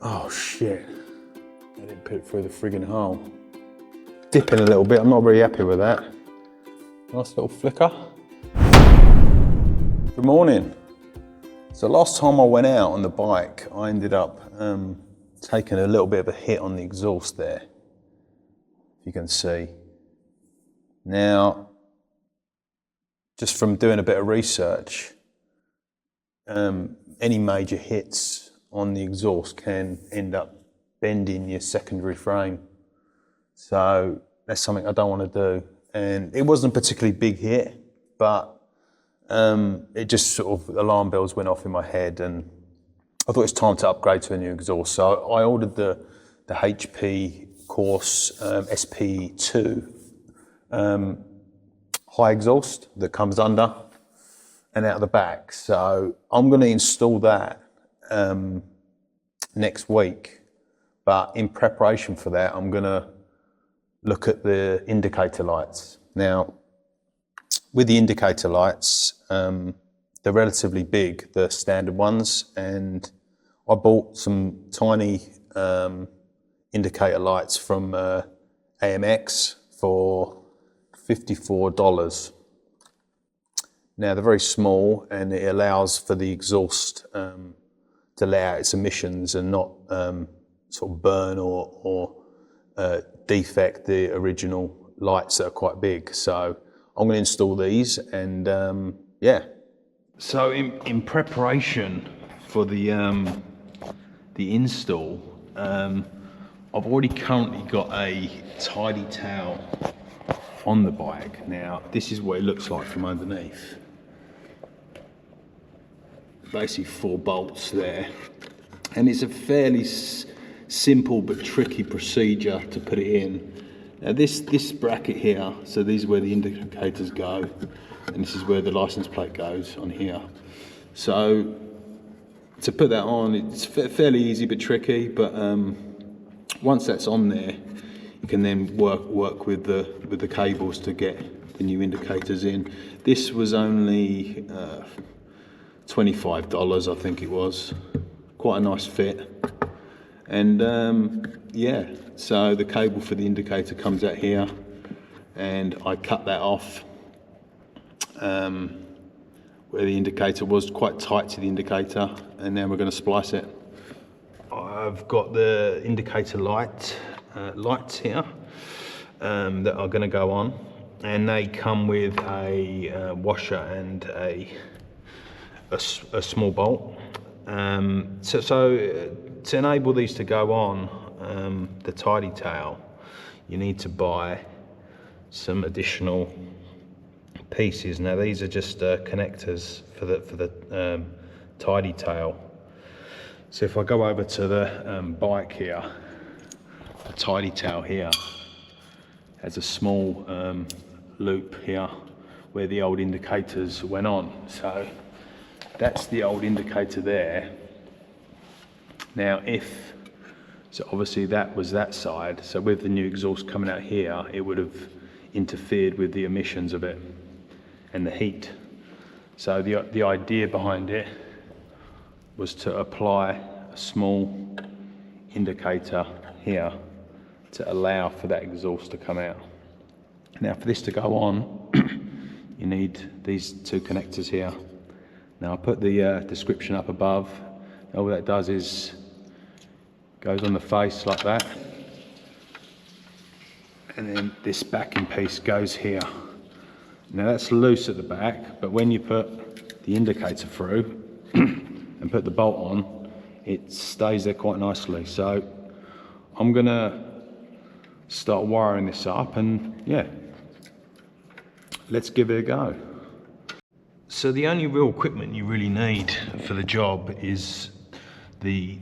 Oh shit, I didn't put it through the friggin' hole. Dipping a little bit, I'm not very happy with that. Nice little flicker. Good morning. So last time I went out on the bike, I ended up taking a little bit of a hit on the exhaust there, if you can see. Now, just from doing a bit of research, any major hits on the exhaust can end up bending your secondary frame. So that's something I don't want to do. And it wasn't a particularly big hit, but it just sort of, alarm bells went off in my head, and I thought it's time to upgrade to a new exhaust. So I ordered the HP Course SP2 high exhaust that comes under and out of the back. So I'm going to install that next week, but in preparation for that, I'm going to look at the indicator lights. Now, with the indicator lights, they're relatively big, the standard ones, and I bought some tiny indicator lights from AMX for $54. Now they're very small, and it allows for the exhaust to let out its emissions and not sort of burn or defect the original lights that are quite big. So I'm going to install these, and yeah. So in preparation for the install, I've already currently got a tidy towel on the bike. Now this is what it looks like from underneath. Basically 4 bolts there, and it's a fairly simple but tricky procedure to put it in. Now this bracket here, so these are where the indicators go, and this is where the license plate goes on here. So to put that on, it's fairly easy but tricky, but once that's on there, you can then work with the cables to get the new indicators in. This was only $25, I think it was. Quite a nice fit. And yeah, so the cable for the indicator comes out here, and I cut that off where the indicator was, quite tight to the indicator, and now we're going to splice it. I've got the indicator lights here that are going to go on, and they come with a washer and a small bolt. So to enable these to go on the tidy towel, you need to buy some additional pieces. Now these are just connectors for the tidy towel. So if I go over to the bike here, the tidy towel here has a small loop here where the old indicators went on. So that's the old indicator there. Now so obviously that was that side, so with the new exhaust coming out here, it would have interfered with the emissions of it and the heat. So the idea behind it was to apply a small indicator here to allow for that exhaust to come out. Now for this to go on, you need these 2 connectors here. Now I'll put the description up above. All that does is goes on the face like that, and then this backing piece goes here. Now that's loose at the back, but when you put the indicator through and put the bolt on, it stays there quite nicely. So I'm gonna start wiring this up, and yeah, let's give it a go. So the only real equipment you really need for the job is the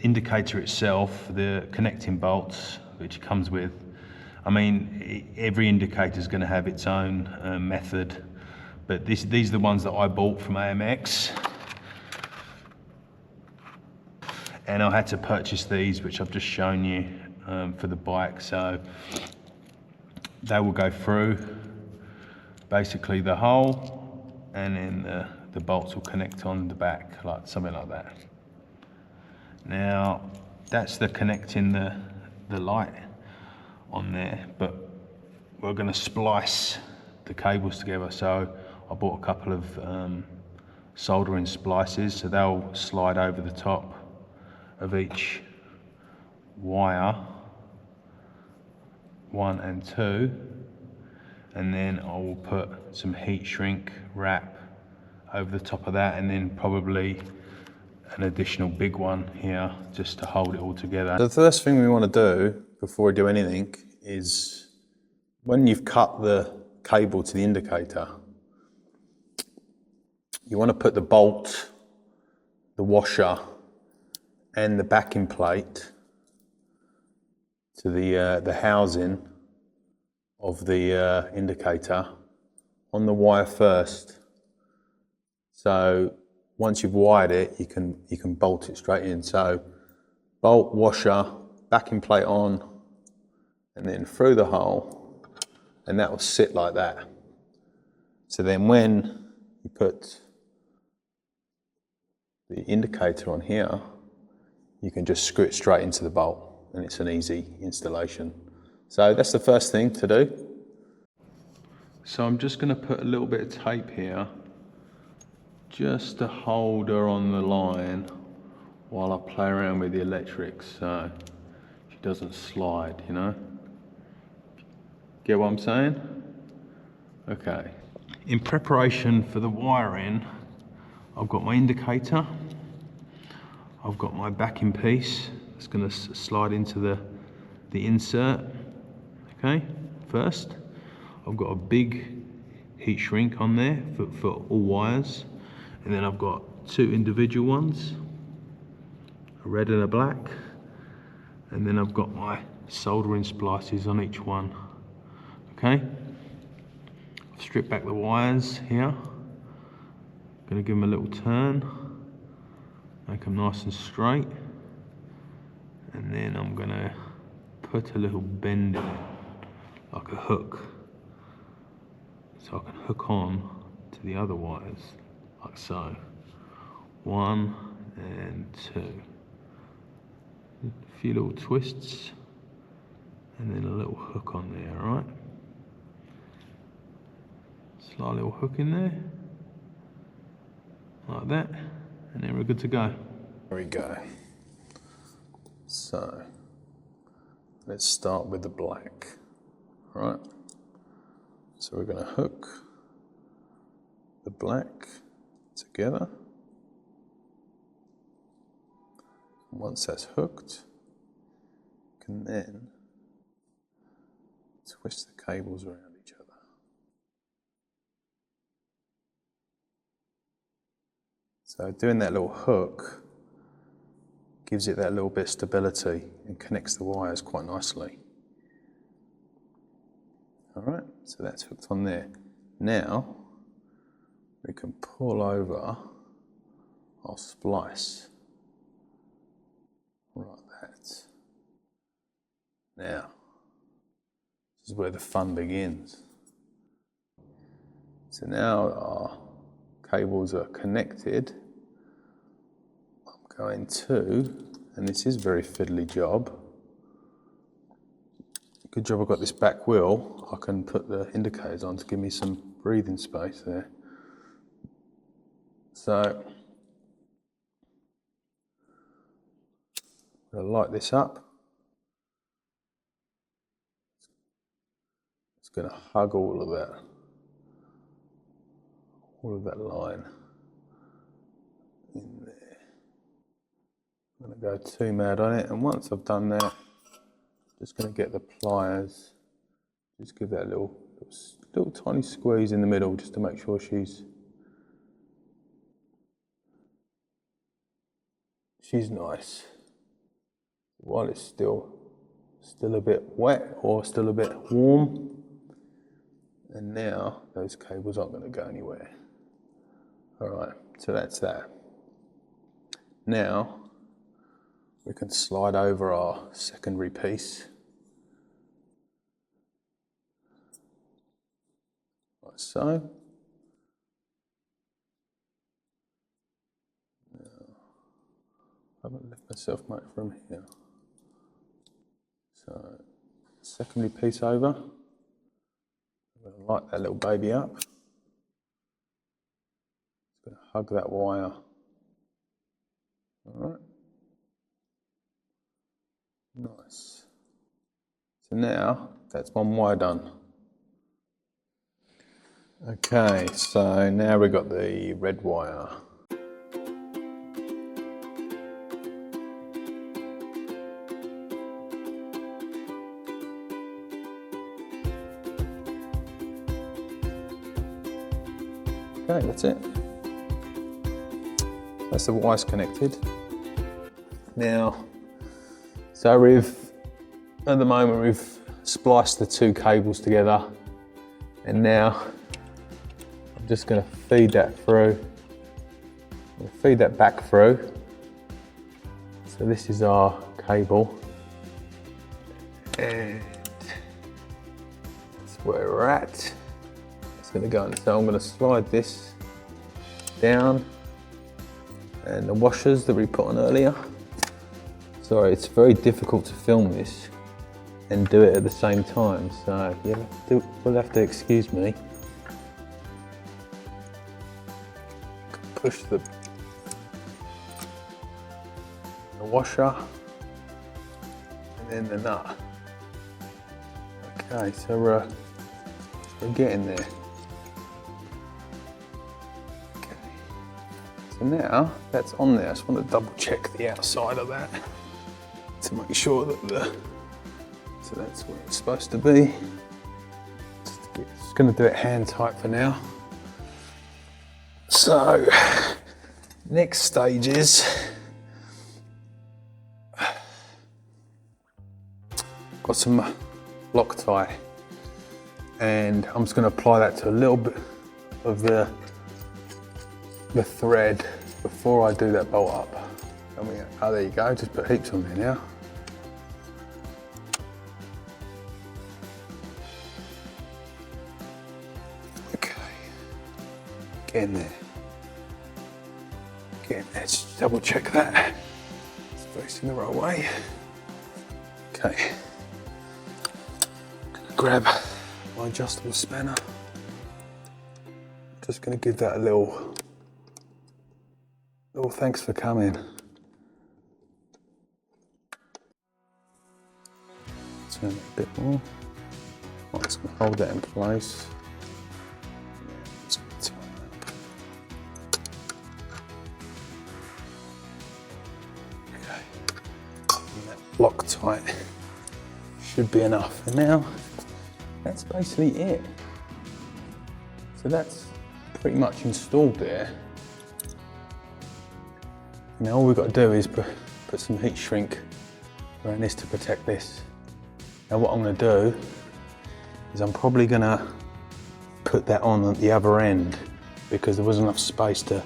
indicator itself, the connecting bolts, which comes with. I mean, every indicator is going to have its own method, but these are the ones that I bought from AMX, and I had to purchase these, which I've just shown you for the bike. So they will go through basically the hole, and then the bolts will connect on the back, like something like that. Now that's the connecting the light on there, but we're going to splice the cables together. So I bought a couple of soldering splices, so they'll slide over the top of each wire, 1 and 2, and then I will put some heat shrink wrap over the top of that, and then probably an additional big one here just to hold it all together. The first thing we want to do before we do anything is, when you've cut the cable to the indicator, you want to put the bolt, the washer and the backing plate to the housing of the indicator on the wire first. So once you've wired it, you can bolt it straight in. So bolt, washer, backing plate on, and then through the hole, and that will sit like that. So then when you put the indicator on here, you can just screw it straight into the bolt, and it's an easy installation. So that's the first thing to do. So I'm just going to put a little bit of tape here just to hold her on the line while I play around with the electrics, so she doesn't slide, you know. Get what I'm saying? Okay. In preparation for the wiring, I've got my indicator, I've got my backing piece that's going to slide into the insert. Okay, first I've got a big heat shrink on there for all wires, and then I've got 2 individual ones, a red and a black, and then I've got my soldering splices on each one. Okay, I've stripped back the wires here, going to give them a little turn, make them nice and straight, and then I'm going to put a little bend in it, like a hook, so I can hook on to the other wires, like so. 1 and 2. A few little twists, and then a little hook on there, alright? Slight little hook in there, like that, and then we're good to go. There we go. So, let's start with the black, alright? So we're going to hook the black together. Once that's hooked, you can then twist the cables around each other. So doing that little hook gives it that little bit of stability and connects the wires quite nicely. Alright, so that's hooked on there. Now we can pull over our splice. Like that. Now, this is where the fun begins. So now our cables are connected. I'm going to, and this is a very fiddly job. Good job I've got this back wheel. I can put the indicators on to give me some breathing space there. So, I'm going to light this up. It's going to hug all of that line in there. I'm going to go too mad on it, and once I've done that, just going to get the pliers, just give that little tiny squeeze in the middle just to make sure she's nice. While it's still a bit wet or still a bit warm, and now those cables aren't going to go anywhere. Alright, so that's that. Now we can slide over our secondary piece, like so. Now, haven't left myself much from here. So, secondary piece over. I'm going to light that little baby up. It's going to hug that wire. Alright. Nice. So now, that's one wire done. Okay, so now we've got the red wire. Okay, that's it. That's the wires connected. Now, so at the moment we've spliced the two cables together, and now I'm just going to feed that through. We'll feed that back through. So this is our cable, and that's where we're at. It's going to go in. So I'm going to slide this down, and the washers that we put on earlier. Sorry, it's very difficult to film this and do it at the same time, so you'll have to excuse me. Push the washer and then the nut. Okay, so we're getting there. Okay. So now that's on there. I just want to double check the outside of that to make sure that so that's where it's supposed to be. Just going to do it hand tight for now. So, next stage is got some Loctite, and I'm just going to apply that to a little bit of the thread before I do that bolt up. Oh, there you go, just put heaps on there now. Okay, getting there. Let's double check that. It's facing the right way. Okay, gonna grab my adjustable spanner. Just gonna give that a little thanks for coming. Turn it a bit more. I'm just going to hold that in place. Just going to turn that. Okay. And that Loctite should be enough. And now, that's basically it. So that's pretty much installed there. Now all we've got to do is put some heat shrink around this to protect this. Now what I'm going to do is I'm probably going to put that on at the other end because there wasn't enough space to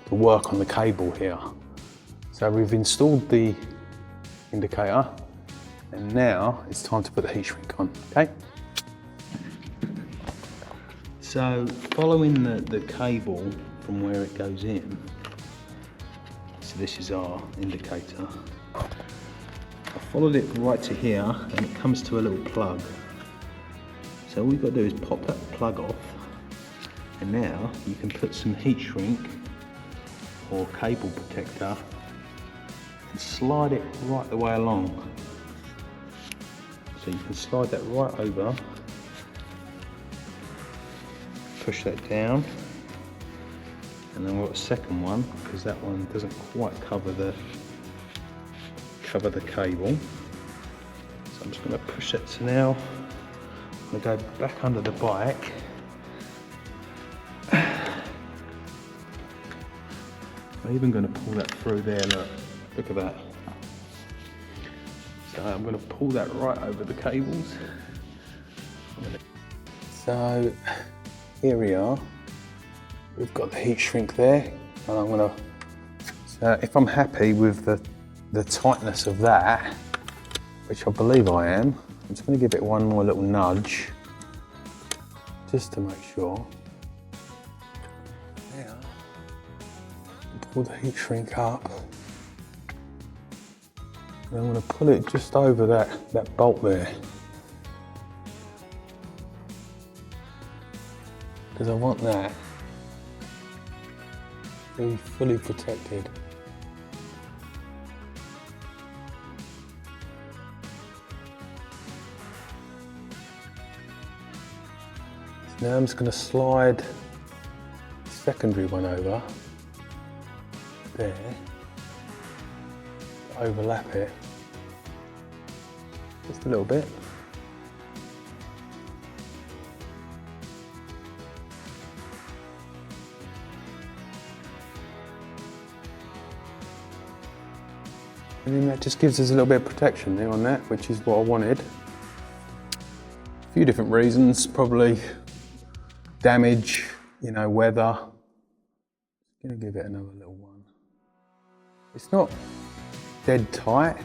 work on the cable here. So we've installed the indicator, and now it's time to put the heat shrink on, okay? So following the cable from where it goes in, so this is our indicator. I followed it right to here, and it comes to a little plug. So all we've got to do is pop that plug off, and now you can put some heat shrink or cable protector and slide it right the way along. So you can slide that right over, push that down, and then we've got a second one because that one doesn't quite cover the cable. So I'm just going to push that to now. I'm going to go back under the bike. I'm even going to pull that through there, look at that. So I'm going to pull that right over the cables. So here we are. We've got the heat shrink there, and I'm going to, so if I'm happy with the tightness of that, which I believe I am, I'm just going to give it one more little nudge, just to make sure. Now, pull the heat shrink up, And I'm going to pull it just over that bolt there. Because I want that to be fully protected. Now I'm just going to slide the secondary one over there, overlap it just a little bit. And then that just gives us a little bit of protection there on that, which is what I wanted. A few different reasons, probably damage, you know, weather. I'm gonna give it another little one. It's not dead tight,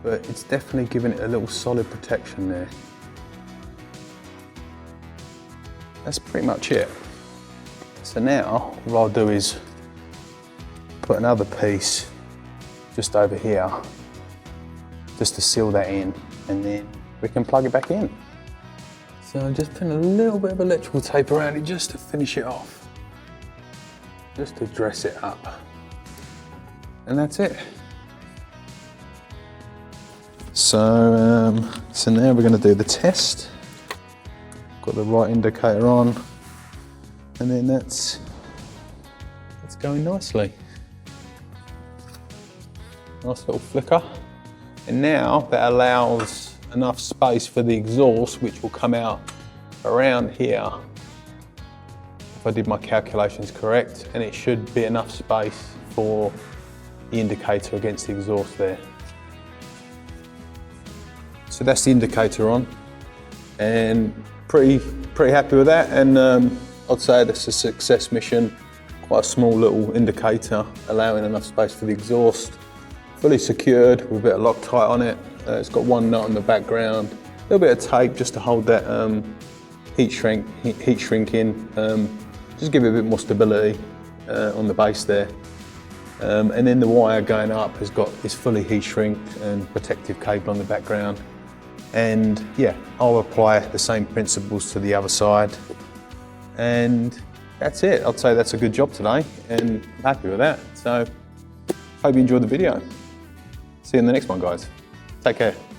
but it's definitely giving it a little solid protection there. That's pretty much it. So now, what I'll do is put another piece just over here, just to seal that in, and then we can plug it back in. So I'm just putting a little bit of electrical tape around it just to finish it off, just to dress it up. And that's it. So, so now we're going to do the test. Got the right indicator on, and then that's going nicely. Nice little flicker. And now that allows enough space for the exhaust, which will come out around here, if I did my calculations correct, and it should be enough space for the indicator against the exhaust there. So that's the indicator on, and pretty happy with that, and I'd say that's a success mission. Quite a small little indicator, allowing enough space for the exhaust. Fully secured with a bit of Loctite on it. It's got one nut on the background, a little bit of tape just to hold that heat shrink in, just give it a bit more stability on the base there. And then the wire going up is fully heat shrinked and protective cable on the background. And yeah, I'll apply the same principles to the other side. And that's it. I'd say that's a good job today, and I'm happy with that. So hope you enjoyed the video. See you in the next one, guys. Take care.